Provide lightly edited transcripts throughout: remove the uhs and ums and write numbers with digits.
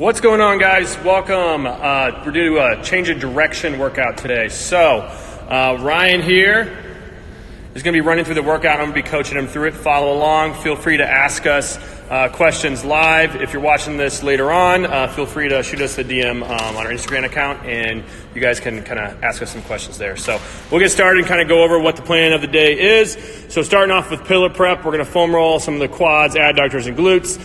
What's going on, guys? Welcome. We're doing a change of direction workout today. So Ryan here is going to be running through the workout. I'm going to be coaching him through it. Follow along. Feel free to ask us questions live. If you're watching this later on, feel free to shoot us a DM on our Instagram account, and you guys can kind of ask us some questions there. So we'll get started and kind of go over what the plan of the day is. So starting off with pillar prep, we're going to foam roll some of the quads, adductors, and glutes.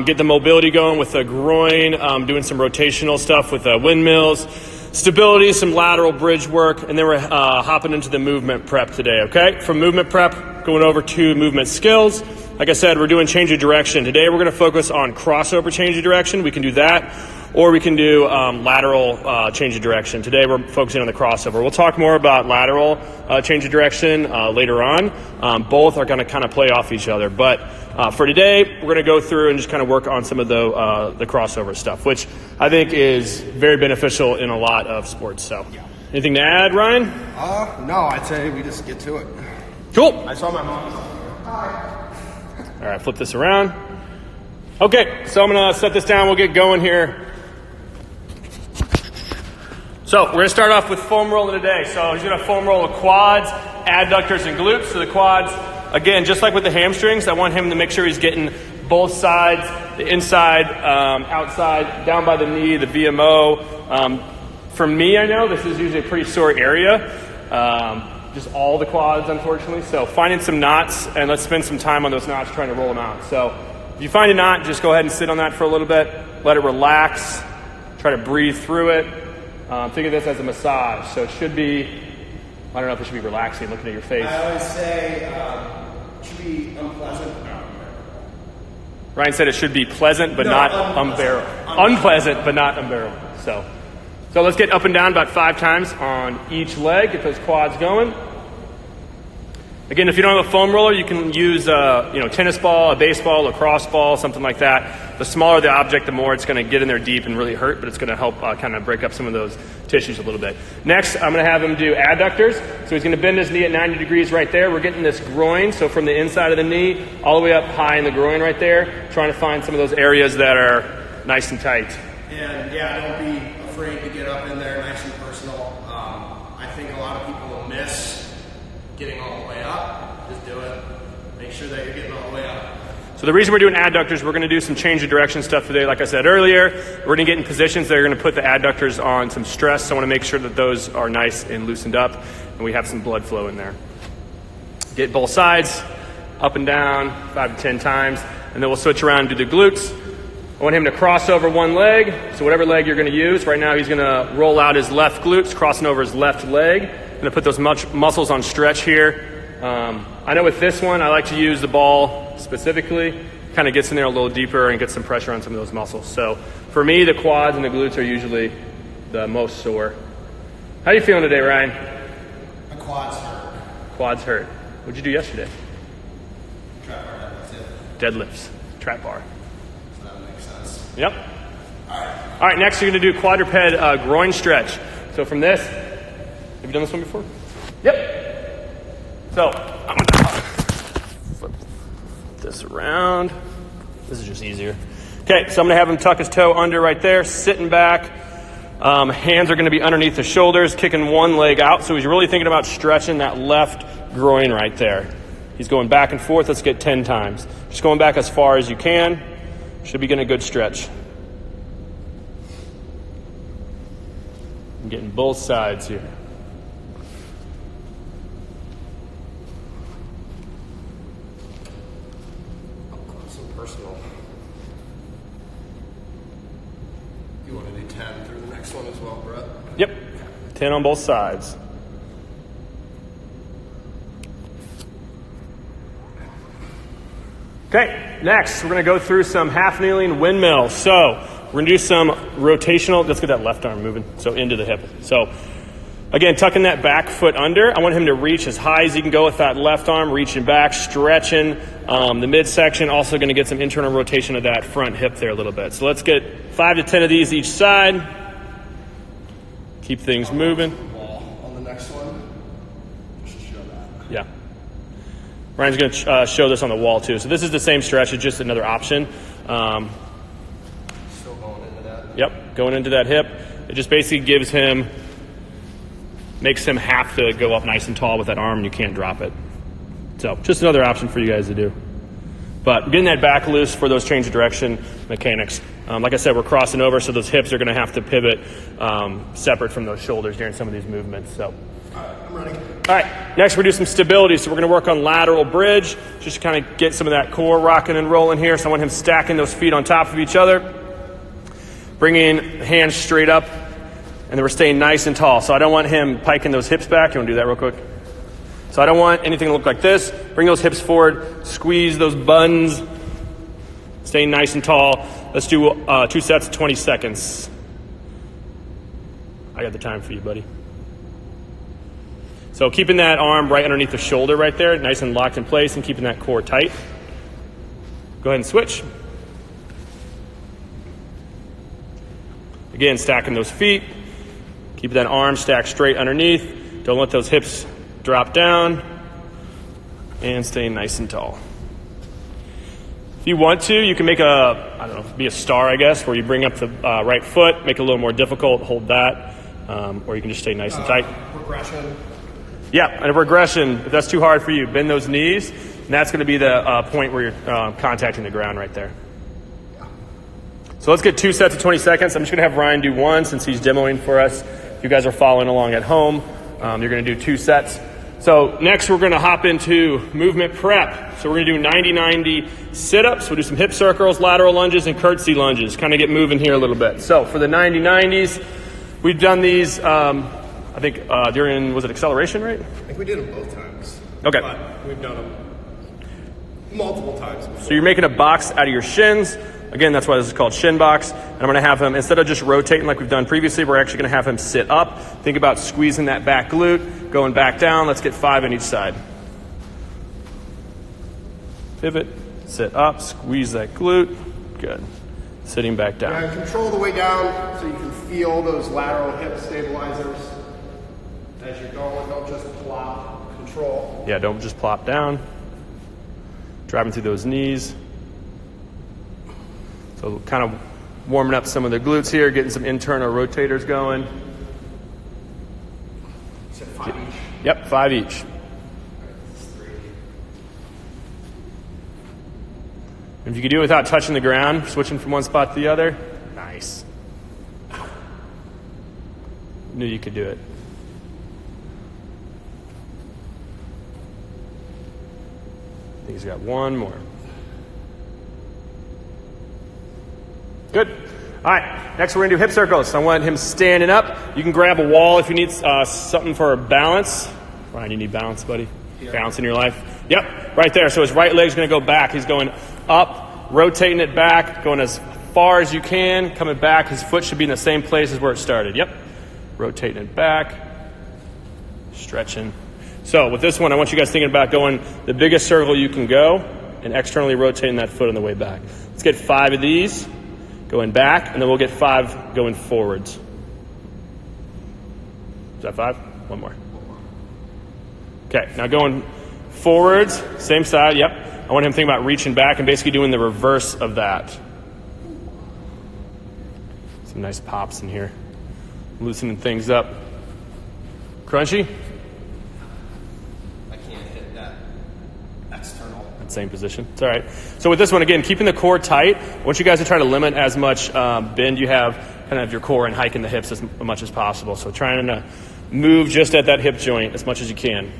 Get the mobility going with the groin, doing some rotational stuff with windmills, stability, some lateral bridge work, and then we're hopping into the movement prep today, okay? From movement prep, going over to movement skills. Like I said, we're doing change of direction. Today we're going to focus on crossover change of direction. We can do that, or we can do lateral change of direction. Today we're focusing on the crossover. We'll talk more about lateral change of direction later on. Both are going to kind of play off each other, but for today, we're going to go through and just kind of work on some of the crossover stuff, which I think is very beneficial in a lot of sports. So, anything to add, Ryan? No, I'd say we just get to it. Cool. I saw my mom. Hi. All right, flip this around. Okay, so I'm going to set this down. We'll get going here. So we're going to start off with foam rolling today. So he's going to foam roll the quads, adductors, and glutes. So the quads, again, just like with the hamstrings, I want him to make sure he's getting both sides, the inside, outside, down by the knee, the VMO. For me, I know this is usually a pretty sore area, just all the quads, unfortunately. So finding some knots, and let's spend some time on those knots trying to roll them out. So if you find a knot, just go ahead and sit on that for a little bit. Let it relax. Try to breathe through it. Think of this as a massage. So it should be, I don't know if it should be relaxing, looking at your face. I always say it should be unpleasant. Ryan said it should be pleasant, but not unbearable. Unpleasant, but not unbearable. So let's get up and down about 5 times on each leg. Get those quads going. Again, if you don't have a foam roller, you can use a tennis ball, a baseball, a lacrosse ball, something like that. The smaller the object, the more it's going to get in there deep and really hurt, but it's going to help kind of break up some of those tissues a little bit. Next, I'm going to have him do adductors. So he's going to bend his knee at 90 degrees right there. We're getting this groin, so from the inside of the knee all the way up high in the groin right there, trying to find some of those areas that are nice and tight. And don't be afraid to get up in there, nice and personal. I think a lot of people will miss getting all the way up. Just do it. Make sure that you're getting all the way up. So the reason we're doing adductors, we're going to do some change of direction stuff today. Like I said earlier, we're going to get in positions that are going to put the adductors on some stress. So I want to make sure that those are nice and loosened up and we have some blood flow in there. Get both sides, up and down, 5 to 10 times, and then we'll switch around and do the glutes. I want him to cross over one leg, so whatever leg you're going to use. Right now he's going to roll out his left glutes, crossing over his left leg. I'm going to put those muscles on stretch here. I know with this one, I like to use the ball specifically. Kind of gets in there a little deeper and gets some pressure on some of those muscles. So for me, the quads and the glutes are usually the most sore. How are you feeling today, Ryan? My quads hurt. Quads hurt. What'd you do yesterday? Trap bar, that's it. Deadlifts, trap bar. So that makes sense. Yep. All right, next you're going to do quadruped groin stretch. So from this, have you done this one before? Yep. So I'm going to flip this around. This is just easier. Okay, so I'm going to have him tuck his toe under right there, sitting back. Hands are going to be underneath the shoulders, kicking one leg out. So he's really thinking about stretching that left groin right there. He's going back and forth. Let's get 10 times. Just going back as far as you can. Should be getting a good stretch. I'm getting both sides here. Personal. You want to do 10 through the next one as well, Brett? Yep, 10 on both sides. Okay, next we're going to go through some half kneeling windmills. So we're going to do some rotational. Let's get that left arm moving, so into the hip. So again, tucking that back foot under. I want him to reach as high as he can go with that left arm, reaching back, stretching the midsection. Also going to get some internal rotation of that front hip there a little bit. So let's get 5 to 10 of these each side. Keep things moving. On the next one, just show that. Yeah. Ryan's going to show this on the wall too. So this is the same stretch, it's just another option. So going into that. Yep, going into that hip. It just basically makes him have to go up nice and tall with that arm, and you can't drop it. So just another option for you guys to do. But getting that back loose for those change of direction mechanics. Like I said, we're crossing over, so those hips are going to have to pivot separate from those shoulders during some of these movements. So. I'm ready. All right, next we're going to do some stability. So we're going to work on lateral bridge, just to kind of get some of that core rocking and rolling here. So I want him stacking those feet on top of each other, bringing hands straight up, and then we're staying nice and tall. So I don't want him piking those hips back. You want to do that real quick? So I don't want anything to look like this. Bring those hips forward, squeeze those buns, staying nice and tall. Let's do 2 sets, 20 seconds. I got the time for you, buddy. So keeping that arm right underneath the shoulder right there, nice and locked in place, and keeping that core tight. Go ahead and switch. Again, stacking those feet. Keep that arm stacked straight underneath. Don't let those hips drop down. And stay nice and tall. If you want to, you can make be a star, I guess, where you bring up the right foot, make it a little more difficult, hold that, or you can just stay nice and tight. Progression. Yeah, and a regression, if that's too hard for you, bend those knees, and that's going to be the point where you're contacting the ground right there. So let's get 2 sets of 20 seconds. I'm just going to have Ryan do one since he's demoing for us. If you guys are following along at home, you're going to do 2 sets. So next we're going to hop into movement prep. So we're going to do 90-90 sit-ups. We'll do some hip circles, lateral lunges, and curtsy lunges. Kind of get moving here a little bit. So for the 90-90s, we've done these I think during, was it acceleration, right? I think we did them both times. Okay. But we've done them multiple times before. So you're making a box out of your shins. Again, that's why this is called shin box. And I'm going to have him, instead of just rotating like we've done previously, we're actually going to have him sit up. Think about squeezing that back glute, going back down. Let's get 5 on each side. Pivot, sit up, squeeze that glute. Good. Sitting back down. Yeah, control the way down so you can feel those lateral hip stabilizers as you're going. Don't just plop. Control. Yeah, don't just plop down. Driving through those knees. So kind of warming up some of the glutes here, getting some internal rotators going. You said 5 each? Yep, 5 each. If you can do it without touching the ground, switching from one spot to the other, nice. Knew you could do it. I think he's got one more. Good. All right, next we're going to do hip circles. So I want him standing up. You can grab a wall if you need something for balance. Ryan, you need balance, buddy? Yeah. Balance in your life? Yep, right there. So his right leg's going to go back. He's going up, rotating it back, going as far as you can, coming back. His foot should be in the same place as where it started. Yep. Rotating it back, stretching. So with this one, I want you guys thinking about going the biggest circle you can go and externally rotating that foot on the way back. Let's get 5 of these. Going back, and then we'll get 5 going forwards. Is that 5? One more. Okay, now going forwards, same side, yep. I want him to think about reaching back and basically doing the reverse of that. Some nice pops in here. Loosening things up. Crunchy? I can't hit that external. Same position. It's all right. So with this one, again, keeping the core tight. I want you guys to try to limit as much bend you have kind of your core and hiking the hips as much as possible. So trying to move just at that hip joint as much as you can.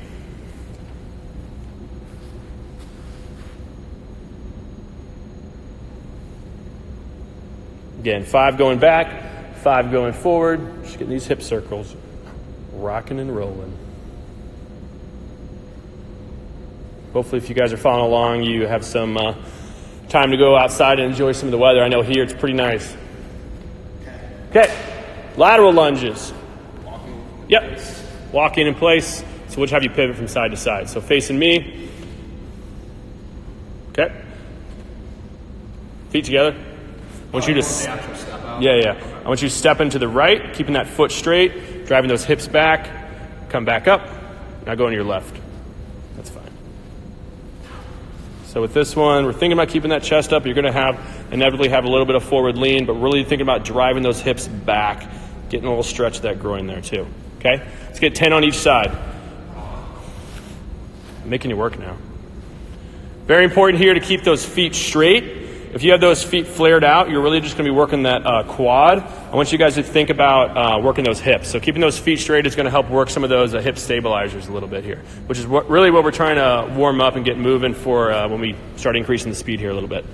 Again, 5 going back, 5 going forward. Just getting these hip circles rocking and rolling. Hopefully, if you guys are following along, you have some time to go outside and enjoy some of the weather. I know here it's pretty nice. Okay, lateral lunges. Yep, walking in place. So we'll just have you pivot from side to side. So facing me. Okay. Feet together. I want you to I want you to step into the right, keeping that foot straight, driving those hips back, come back up. Now go into your left. That's fine. So with this one, we're thinking about keeping that chest up. You're going to have inevitably have a little bit of forward lean, but really thinking about driving those hips back, getting a little stretch of that groin there too. Okay? Let's get 10 on each side. I'm making you work now. Very important here to keep those feet straight. If you have those feet flared out, you're really just going to be working that quad. I want you guys to think about working those hips. So keeping those feet straight is going to help work some of those hip stabilizers a little bit here, which is really what we're trying to warm up and get moving for when we start increasing the speed here a little bit.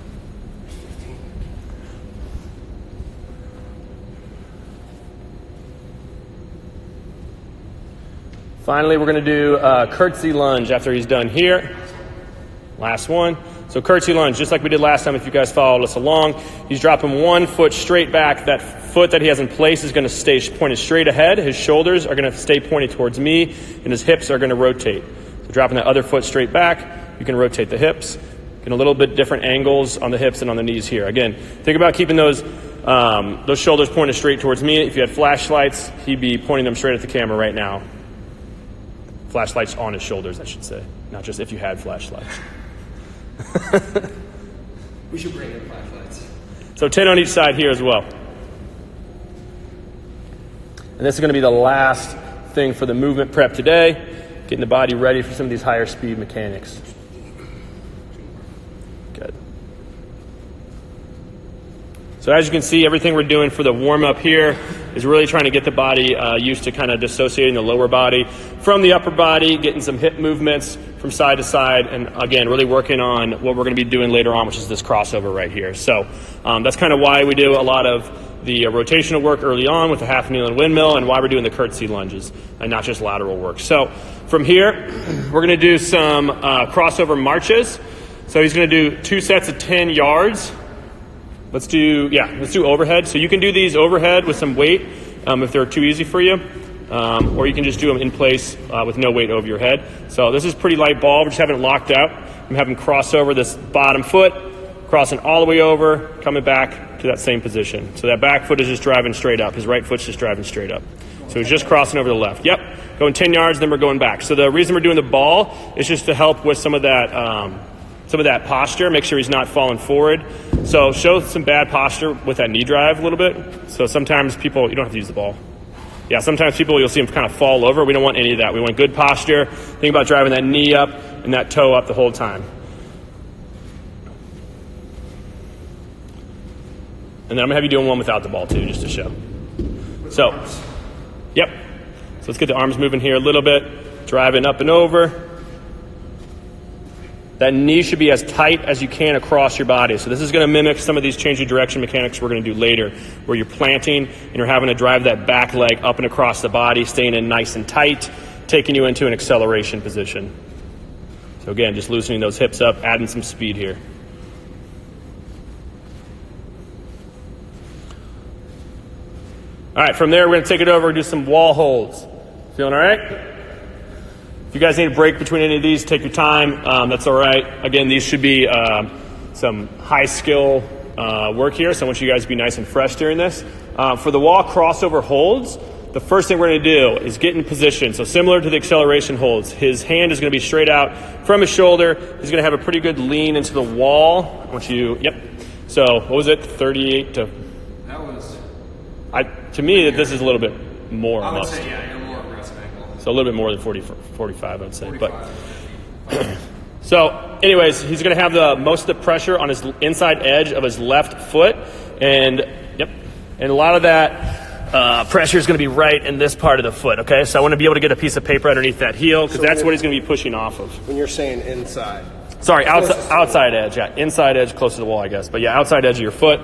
Finally, we're going to do a curtsy lunge after he's done here. Last one. So curtsy lunge, just like we did last time if you guys followed us along. He's dropping one foot straight back. That foot that he has in place is going to stay pointed straight ahead. His shoulders are going to stay pointed towards me, and his hips are going to rotate. So dropping that other foot straight back, you can rotate the hips. Get a little bit different angles on the hips and on the knees here. Again, think about keeping those shoulders pointed straight towards me. If you had flashlights, he'd be pointing them straight at the camera right now. Flashlights on his shoulders, I should say. Not just if you had flashlights. We should bring in flashlights. So 10 on each side here as well. And this is going to be the last thing for the movement prep today, getting the body ready for some of these higher speed mechanics. Good. So as you can see, everything we're doing for the warm-up here is really trying to get the body used to kind of dissociating the lower body from the upper body, getting some hip movements from side to side, and again, really working on what we're going to be doing later on, which is this crossover right here. So that's kind of why we do a lot of the rotational work early on with the half kneel and windmill, and why we're doing the curtsy lunges and not just lateral work. So from here, we're going to do some crossover marches. So he's going to do 2 sets of 10 yards. Let's do overhead. So you can do these overhead with some weight if they're too easy for you, or you can just do them in place with no weight over your head. So this is pretty light ball. We're just having it locked out. I'm having him cross over this bottom foot, crossing all the way over, coming back to that same position. So that back foot is just driving straight up. His right foot's just driving straight up. So he's just crossing over the left. Yep, going 10 yards, then we're going back. So the reason we're doing the ball is just to help with some of that posture, make sure he's not falling forward. So show some bad posture with that knee drive a little bit. So sometimes people, you don't have to use the ball. Yeah, sometimes people, you'll see them kind of fall over. We don't want any of that. We want good posture. Think about driving that knee up and that toe up the whole time. And then I'm going to have you doing one without the ball too, just to show. So, yep. So let's get the arms moving here a little bit. Driving up and over. That knee should be as tight as you can across your body. So this is going to mimic some of these change of direction mechanics we're going to do later, where you're planting and you're having to drive that back leg up and across the body, staying in nice and tight, taking you into an acceleration position. So again, just loosening those hips up, adding some speed here. All right, from there, we're going to take it over and do some wall holds. Feeling all right? If you guys need a break between any of these, take your time. That's all right. Again, these should be some high skill work here, so I want you guys to be nice and fresh during this. For the wall crossover holds, the first thing we're going to do is get in position. So similar to the acceleration holds, his hand is going to be straight out from his shoulder. He's going to have a pretty good lean into the wall. I want you, yep. So what was it, 38 to? That was. To me, this is a little bit more. I would say, yeah, you're more aggressive angle. So a little bit more than 45, I'd say. 45. But so, anyways, he's going to have the most of the pressure on his inside edge of his left foot, and a lot of that pressure is going to be right in this part of the foot. Okay, so I want to be able to get a piece of paper underneath that heel because that's what he's going to be pushing off of. When you're saying inside. Sorry, outside edge. Yeah, inside edge, close to the wall, I guess. But yeah, outside edge of your foot.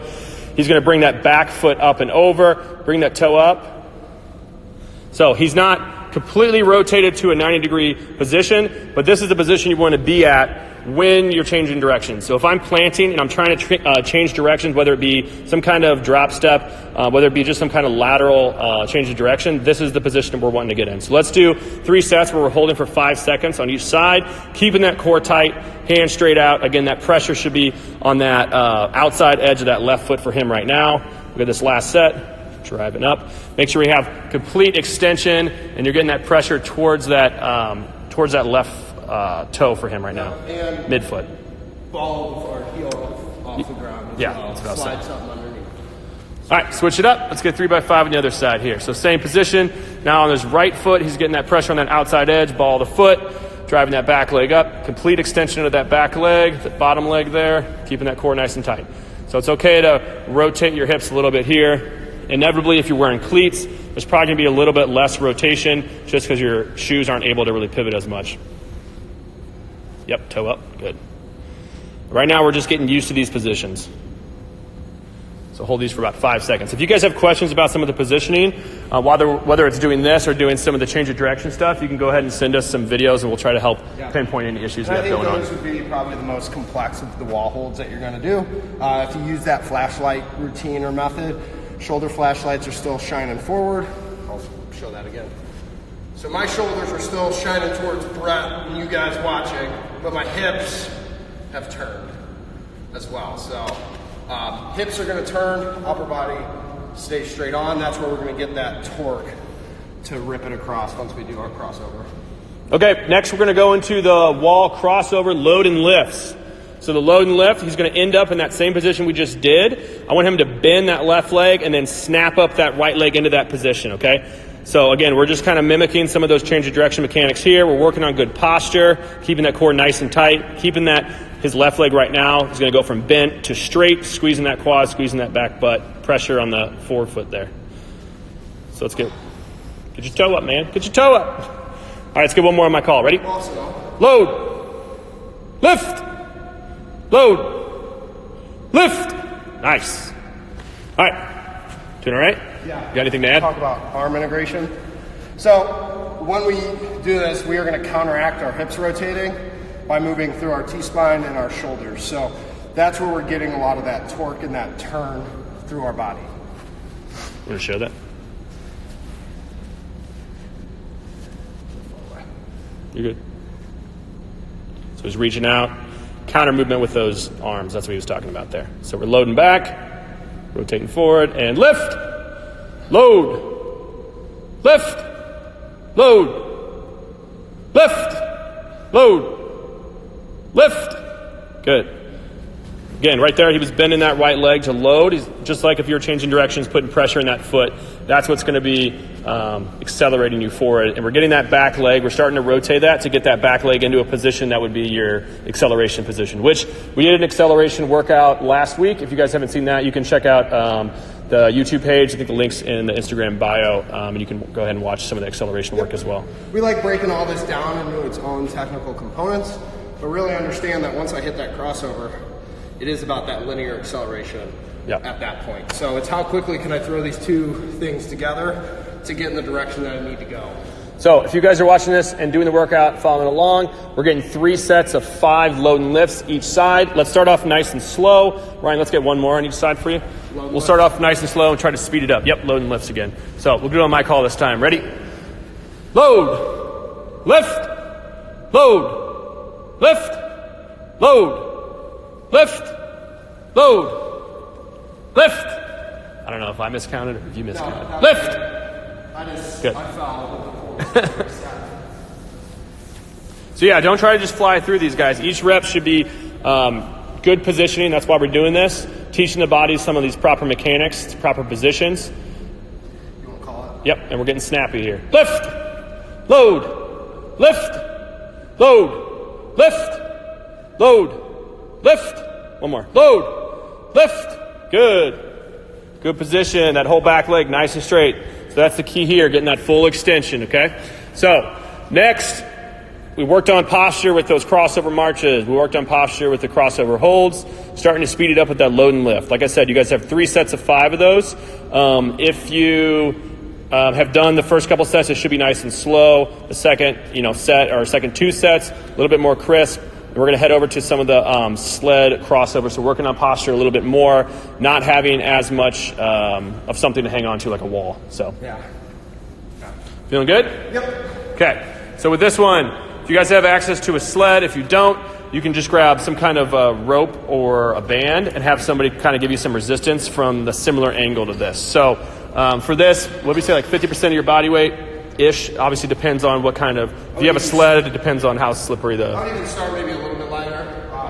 He's going to bring that back foot up and over, bring that toe up. So he's not completely rotated to a 90-degree position, but this is the position you want to be at when you're changing direction. So if I'm planting and I'm trying to change directions, whether it be some kind of drop step, whether it be just some kind of lateral change of direction, this is the position we're wanting to get in. So let's do 3 sets where we're holding for 5 seconds on each side, keeping that core tight, hands straight out. Again, that pressure should be on that outside edge of that left foot for him right now. Look at this last set, driving up. Make sure we have complete extension and you're getting that pressure towards that left toe for him right now, And midfoot. ball or heel off the ground. Yeah, that's what I was slide saying. something underneath. All right, switch it up. Let's get 3x5 on the other side here. So same position. Now on his right foot, he's getting that pressure on that outside edge, ball of the foot, driving that back leg up. Complete extension of that back leg, the bottom leg there, keeping that core nice and tight. So it's okay to rotate your hips a little bit here. Inevitably, if you're wearing cleats, there's probably going to be a little bit less rotation just because your shoes aren't able to really pivot as much. Yep, toe up, good. Right now, we're just getting used to these positions. So hold these for about 5 seconds. If you guys have questions about some of the positioning, whether it's doing this or doing some of the change of direction stuff, you can go ahead and send us some videos and we'll try to help pinpoint any issues you have going on. I think those would be probably the most complex of the wall holds that you're going to do. If you use that flashlight routine or method, shoulder flashlights are still shining forward. I'll show that again. So my shoulders are still shining towards Brett and you guys watching, but my hips have turned as well. So hips are going to turn, upper body stays straight on. That's where we're going to get that torque to rip it across once we do our crossover. Okay, next we're going to go into the wall crossover load and lifts. So the load and lift, he's going to end up in that same position we just did. I want him to bend that left leg and then snap up that right leg into that position, okay? So again, we're just kind of mimicking some of those change of direction mechanics here. We're working on good posture, keeping that core nice and tight, keeping that, his left leg right now is going to go from bent to straight, squeezing that quad, squeezing that back butt, pressure on the forward foot there. So let's get your toe up, man. Get your toe up. All right, let's get one more on my call. Ready? Load. Lift. Load. Lift. Nice. All right. Doing all right? Yeah. You got anything to add? Talk about arm integration. So when we do this, we are going to counteract our hips rotating by moving through our T-spine and our shoulders. So that's where we're getting a lot of that torque and that turn through our body. You want to show that? You're good. So he's reaching out, counter movement with those arms. That's what he was talking about there. So we're loading back, rotating forward, and lift, load, lift, load, lift, load, lift. Good. Again, right there, he was bending that right leg to load. He's just like if you're changing directions, putting pressure in that foot. That's what's going to be accelerating you forward. And we're getting that back leg. We're starting to rotate that to get that back leg into a position that would be your acceleration position, which we did an acceleration workout last week. If you guys haven't seen that, you can check out the YouTube page. I think the link's in the Instagram bio, and you can go ahead and watch some of the acceleration work as well. We like breaking all this down into its own technical components, but really understand that once I hit that crossover, it is about that linear acceleration at that point. So it's how quickly can I throw these two things together to get in the direction that I need to go. So if you guys are watching this and doing the workout, following along, we're getting 3 sets of 5 load and lifts each side. Let's start off nice and slow. Ryan, let's get one more on each side for you. We'll start off nice and slow and try to speed it up. Yep, load and lifts again. So we'll do it on my call this time. Ready? Load, lift, load, lift, load, lift, load, lift. I don't know if I miscounted or if you miscounted. No, lift. Good. I fouled. So yeah, don't try to just fly through these guys. Each rep should be good positioning. That's why we're doing this. Teaching the body some of these proper mechanics, proper positions. You want to call it? Yep, and we're getting snappy here. Lift, load, lift, load, lift, load, lift. One more. Load, lift. Good. Good position. That whole back leg nice and straight. So that's the key here, getting that full extension, okay? So next, we worked on posture with those crossover marches. We worked on posture with the crossover holds, starting to speed it up with that load and lift. Like I said, you guys have 3 sets of 5 of those. If you have done the first couple sets, it should be nice and slow. The second, set or second 2 sets, a little bit more crisp. And we're going to head over to some of the sled crossovers. So working on posture a little bit more, not having as much of something to hang on to like a wall. So, feeling good? Yep. Okay. So with this one, if you guys have access to a sled, if you don't, you can just grab some kind of rope or a band and have somebody kind of give you some resistance from the similar angle to this. So for this, what do we say, like 50% of your body weight-ish? Obviously depends on what kind of, if you have a sled, it depends on how slippery the... I would even start maybe a little bit lighter,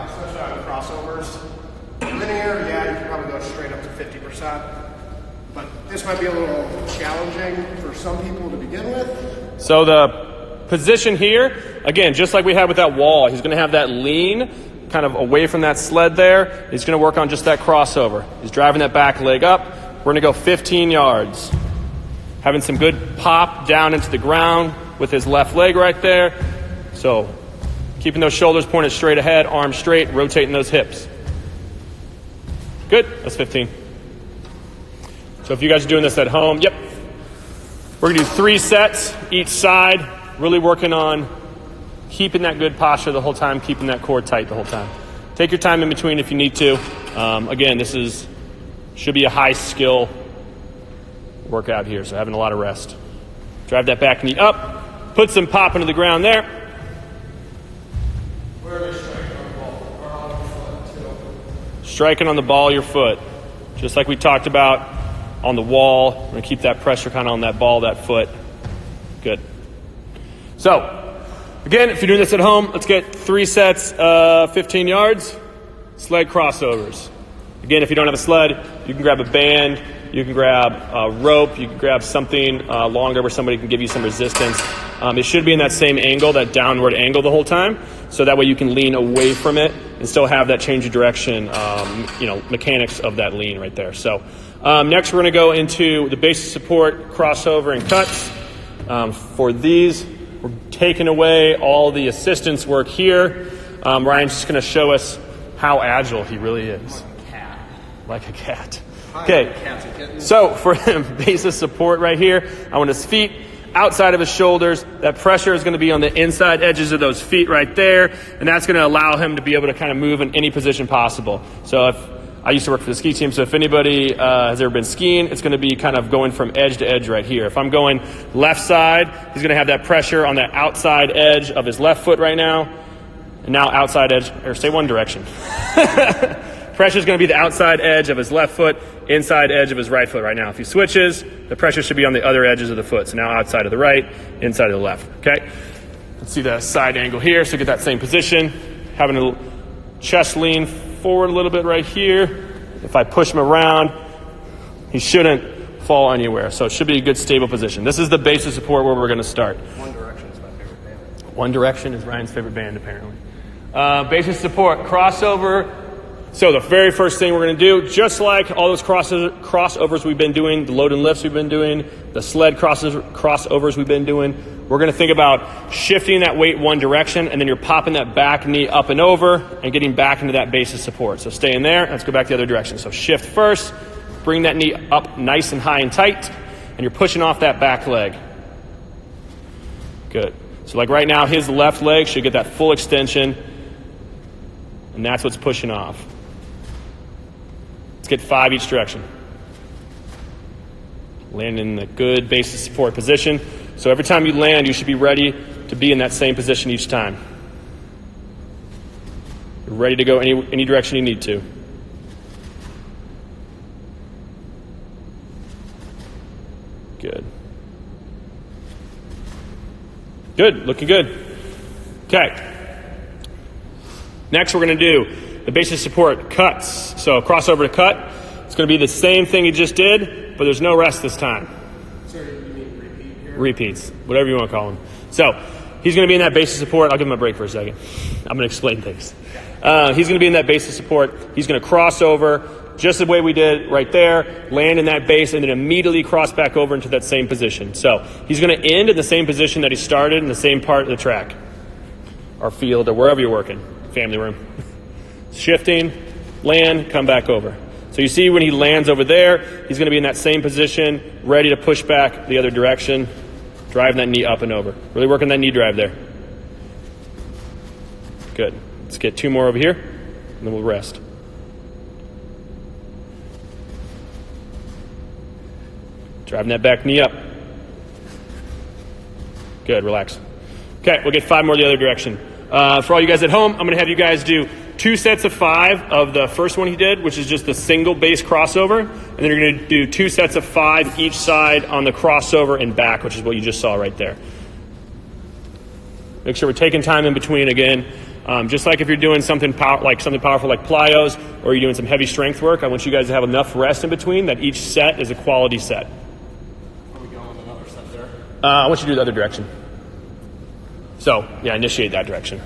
especially on crossovers. Linear, you can But this might be a little challenging for some people to begin with. So the position here, again, just like we had with that wall, he's going to have that lean kind of away from that sled there. He's going to work on just that crossover. He's driving that back leg up. We're going to go 15 yards. Having some good pop down into the ground with his left leg right there. So keeping those shoulders pointed straight ahead, arms straight, rotating those hips. Good, that's 15. So if you guys are doing this at home, yep. We're gonna do 3 sets each side, really working on keeping that good posture the whole time, keeping that core tight the whole time. Take your time in between if you need to. Again, this should be a high skill workout here, so having a lot of rest. Drive that back knee up, put some pop into the ground there. Where are they striking on the ball? Or on the foot, too? Striking on the ball of your foot, just like we talked about on the wall. We're going to keep that pressure kind of on that ball, that foot. Good. So, again, if you're doing this at home, let's get 3 sets, 15 yards, sled crossovers. Again, if you don't have a sled, you can grab a band, you can grab a rope, you can grab something longer where somebody can give you some resistance. It should be in that same angle, that downward angle the whole time, so that way you can lean away from it and still have that change of direction, mechanics of that lean right there. So next we're going to go into the basic support, crossover, and cuts. For these, we're taking away all the assistance work here. Ryan's just going to show us how agile he really is. Like a cat. Okay, so for basic support right here, I want his feet outside of his shoulders. That pressure is going to be on the inside edges of those feet right there, and that's going to allow him to be able to kind of move in any position possible. So if I used to work for the ski team, so if anybody has ever been skiing, it's going to be kind of going from edge to edge right here. If I'm going left side, he's going to have that pressure on that outside edge of his left foot right now, and now outside edge, or stay one direction. Pressure is going to be the outside edge of his left foot, inside edge of his right foot right now. If he switches, the pressure should be on the other edges of the foot. So now outside of the right, inside of the left. Okay? Let's see the side angle here. So get that same position. Having a chest lean forward a little bit right here. If I push him around, he shouldn't fall anywhere. So it should be a good stable position. This is the basic support where we're going to start. One Direction is my favorite band. One Direction is Ryan's favorite band, apparently. Basic support, crossover. So the very first thing we're going to do, just like all those crossovers we've been doing, the load and lifts we've been doing, the sled crossovers we've been doing, we're going to think about shifting that weight one direction, and then you're popping that back knee up and over and getting back into that base of support. So stay in there. Let's go back the other direction. So shift first, bring that knee up nice and high and tight, and you're pushing off that back leg. Good. So like right now, his left leg should get that full extension, and that's what's pushing off. Let's get 5 each direction. Land in the good base of support position. So every time you land, you should be ready to be in that same position each time. You're ready to go any direction you need to. Good. Good, looking good. Okay. Next we're going to do the basic support cuts. So crossover to cut. It's going to be the same thing you just did, but there's no rest this time. Sorry, you mean repeat here? Repeats, whatever you want to call them. So he's going to be in that basic support. I'll give him a break for a second. I'm going to explain things. He's going to be in that basic support. He's going to cross over just the way we did right there, land in that base, and then immediately cross back over into that same position. So he's going to end in the same position that he started in the same part of the track or field or wherever you're working, family room. Shifting, land, come back over. So you see when he lands over there, he's going to be in that same position, ready to push back the other direction, driving that knee up and over. Really working that knee drive there. Good. Let's get 2 more over here, and then we'll rest. Driving that back knee up. Good, relax. Okay, we'll get 5 more the other direction. For all you guys at home, I'm going to have you guys do 2 sets of 5 of the first one he did, which is just the single base crossover. And then you're going to do 2 sets of 5 each side on the crossover and back, which is what you just saw right there. Make sure we're taking time in between again. Just like if you're doing something powerful like plyos, or you're doing some heavy strength work, I want you guys to have enough rest in between that each set is a quality set. Are we going another set there? I want you to do the other direction. So, yeah, initiate that direction.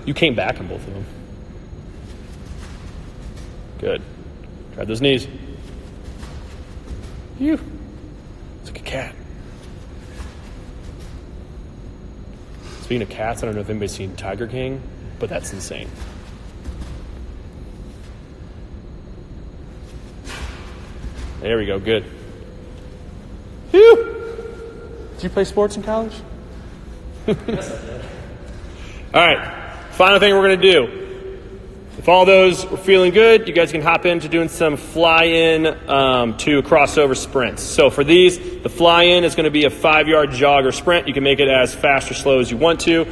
You came back on both of them. Good. Drive those knees. Phew. It's like a cat. Speaking of cats, I don't know if anybody's seen Tiger King, but that's insane. There we go, good. Phew! Did you play sports in college? Yes, I did. All right, final thing we're going to do. If all those are feeling good, you guys can hop into doing some fly-in to crossover sprints. So for these, the fly-in is going to be a 5-yard jog or sprint. You can make it as fast or slow as you want to.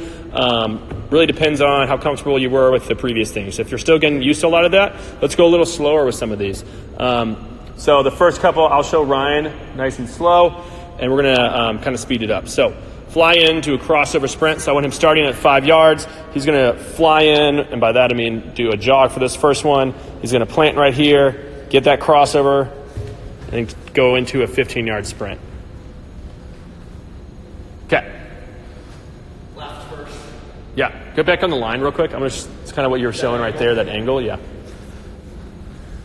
Really depends on how comfortable you were with the previous things. So if you're still getting used to a lot of that, let's go a little slower with some of these. So the first couple, I'll show Ryan nice and slow, and we're going to kind of speed it up. So fly into a crossover sprint. So I want him starting at 5 yards. He's going to fly in, and by that I mean do a jog for this first one. He's going to plant right here, get that crossover, and go into a 15-yard sprint. Okay. Left first. Yeah, get back on the line real quick. It's kind of what you were showing right there, that angle, yeah.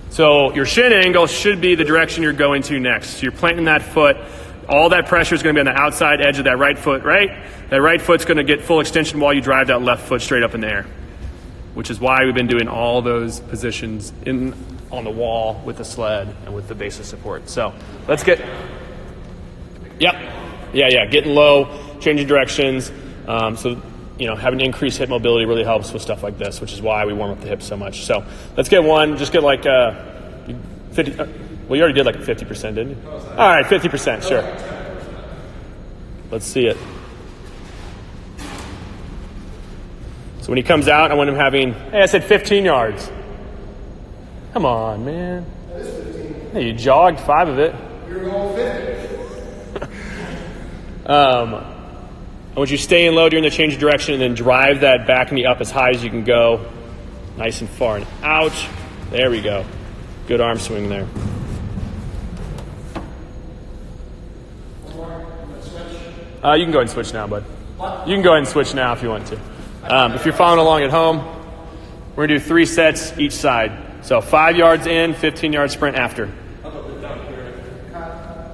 So your shin angle should be the direction you're going to next. So you're planting that foot. All that pressure is going to be on the outside edge of that right foot, right? That right foot's going to get full extension while you drive that left foot straight up in the air, which is why we've been doing all those positions on the wall with the sled and with the base of support. So let's get, getting low, changing directions. So, having increased hip mobility really helps with stuff like this, which is why we warm up the hips so much. So let's get one, just get like 50, well, you already did like a 50%, didn't you? All right, 50%, sure. Let's see it. So when he comes out, I want him having, hey, I said 15 yards. Come on, man. Hey, you jogged 5 of it. You're going 50. I want you to stay in low during the change of direction and then drive that back knee up as high as you can go. Nice and far and out. There we go. Good arm swing there. You can go ahead and switch now, bud. What? You can go ahead and switch now if you want to. If you're following along at home, we're going to do 3 sets each side. So 5 yards in, 15-yard sprint after.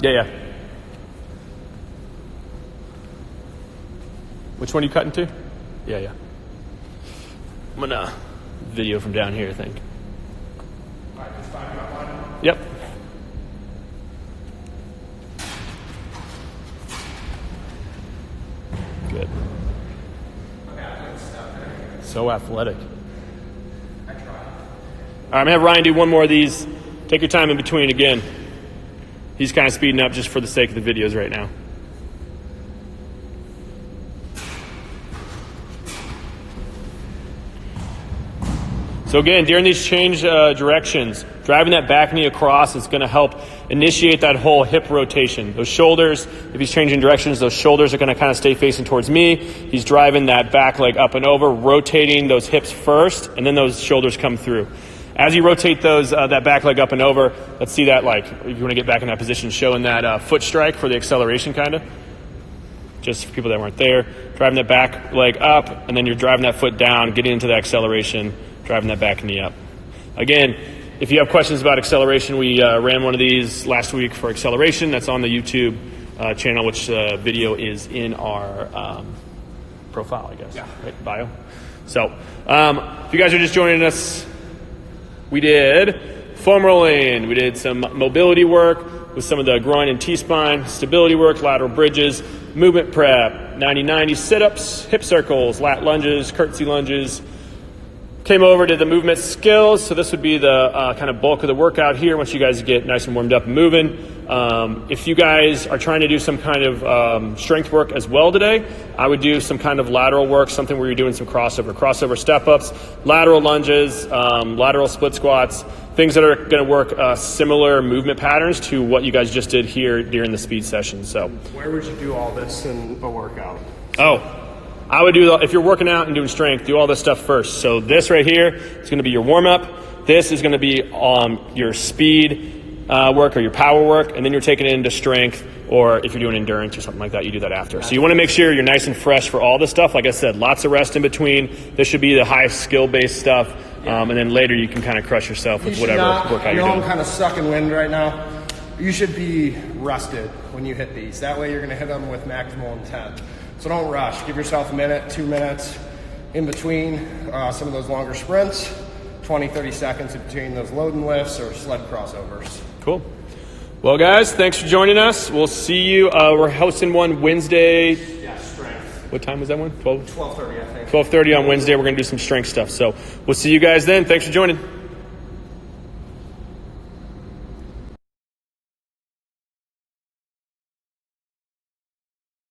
Yeah. Which one are you cutting to? Yeah. I'm going to video from down here, I think. Yep. Good. So athletic. All right, I'm going to have Ryan do one more of these. Take your time in between again. He's kind of speeding up just for the sake of the videos right now. So again, during these change directions, driving that back knee across is going to help initiate that whole hip rotation. Those shoulders, if he's changing directions, those shoulders are going to kind of stay facing towards me. He's driving that back leg up and over, rotating those hips first, and then those shoulders come through. As you rotate those, that back leg up and over, let's see that, like, if you want to get back in that position, showing that foot strike for the acceleration kind of. Just for people that weren't there, driving that back leg up, and then you're driving that foot down, getting into the acceleration, driving that back knee up. Again, if you have questions about acceleration, we ran one of these last week for acceleration. That's on the YouTube channel, which video is in our profile, I guess, right? Bio. So if you guys are just joining us, we did foam rolling. We did some mobility work with some of the groin and T-spine, stability work, lateral bridges, movement prep, 90-90 sit-ups, hip circles, lat lunges, curtsy lunges. Came over to the movement skills, so this would be the kind of bulk of the workout here once you guys get nice and warmed up and moving. If you guys are trying to do some kind of strength work as well today, I would do some kind of lateral work, something where you're doing some crossover step-ups, lateral lunges, lateral split squats, things that are going to work similar movement patterns to what you guys just did here during the speed session. So, where would you do all this in a workout? I would do, if you're working out and doing strength, do all this stuff first. So this right here is going to be your warm-up. This is going to be your speed work or your power work, and then you're taking it into strength, or if you're doing endurance or something like that, you do that after. So you want to make sure you're nice and fresh for all this stuff. Like I said, lots of rest in between. This should be the high skill-based stuff, and then later you can kind of crush yourself with whatever workout you're doing. I'm kind of stuck in wind right now. You should be rested when you hit these. That way you're going to hit them with maximal intent. So don't rush. Give yourself a minute, 2 minutes in between some of those longer sprints, 20, 30 seconds in between those load and lifts or sled crossovers. Cool. Well, guys, thanks for joining us. We'll see you. We're hosting one Wednesday. Yeah, strength. What time was that one? 12? 12:30, I think. 12:30 on Wednesday. We're going to do some strength stuff. So we'll see you guys then. Thanks for joining.